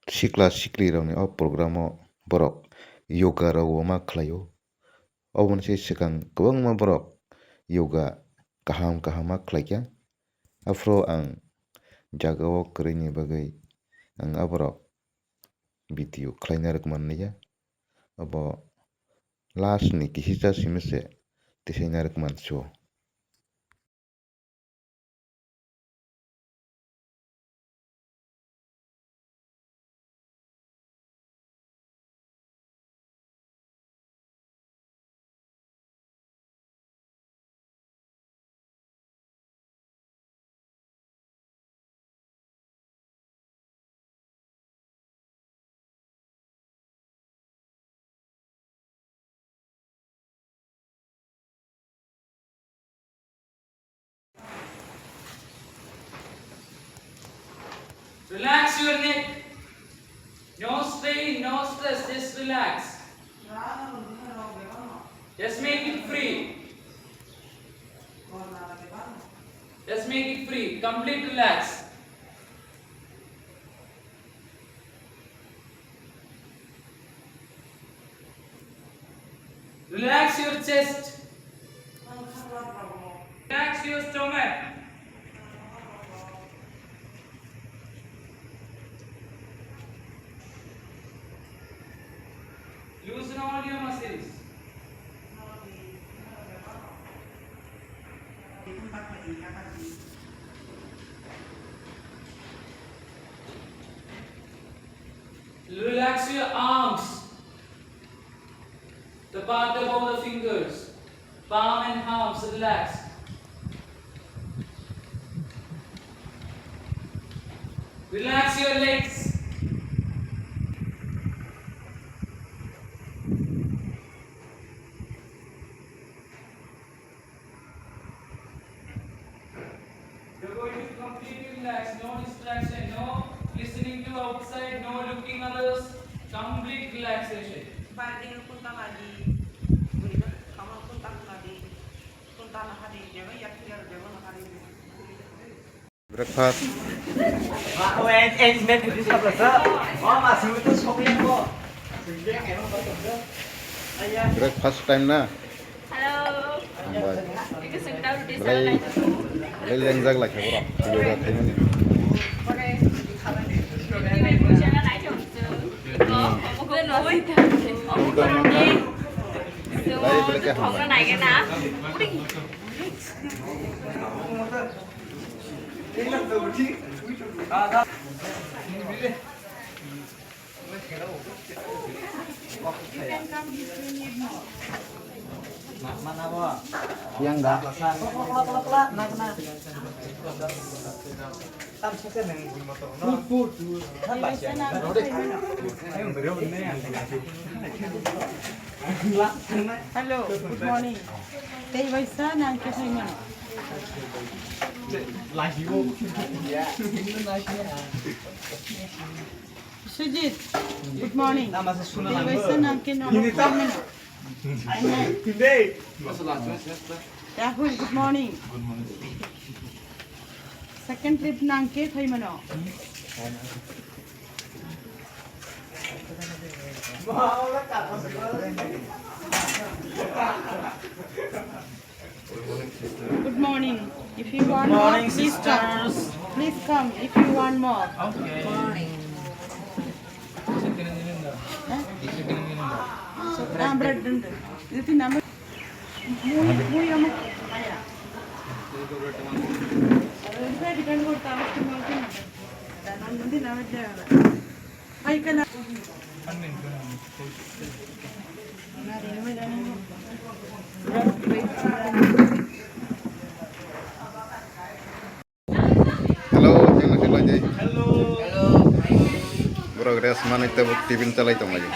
Sikla sikli rokni o program o borok yoga rok ma khlaio oboni se sikang kwbangma borok yoga kaham kaham ma khlaikha afro ang jaga o kwrwini ni bagwi ang o borok video khlaina rok manliya abo last ni kisa simise tisaina rok manso. Relax your neck. No strain, no stress, just relax. Just make it free. Just make it free. Complete relax. Relax your chest. Relax your stomach. Loosen all your muscles. Relax your arms. The part above the fingers. Palm and palms, relax. Relax your legs. You're going to completely relax, no distraction, no listening to outside, no looking others, complete relaxation. Banding punta lagi, kamu punta lagi, punta lagi, jangan yak tiar jangan lagi. Breakfast. Em đi sắp rồi đó. Mà sự tôi không biết cô. Breakfast time na. Hello. Bye. Cái sự đâu đi sao Lấy này? lấy lên răng lại cái borok yoga thấy nó. Đi về buổi sáng lại chồng một cái núi. Một cái đi. Rồi tôi thòng cái này cái ná. Mana apa? Yang dah. Kelak, nak. Tam suka neng motor. Food. Kan baca. Ayo beri ini yang Hello, good morning. Tei baisa nang ke sai mana? lagi wo. Sujit, good morning. Nama saya Suna Tei baisa nang ke no. Ini tam. Hindi. Rahul, good morning. Second trip nang ke sai mana? Good morning. If you want more, Morning, please come. sisters. Please come if you want more. Okay. Morning. Bread ഉണ്ട്. ഇത് തിന്നാൻ മൂയി നമുക്ക് എടുക്കാൻ കൊടുത്താൽ ഒന്നും തിന്നാൻ പറ്റില്ല കഴിക്കാൻ Hello, yang nak lagi. Hello. Borok res mana kita tiffin chalai tong lagi.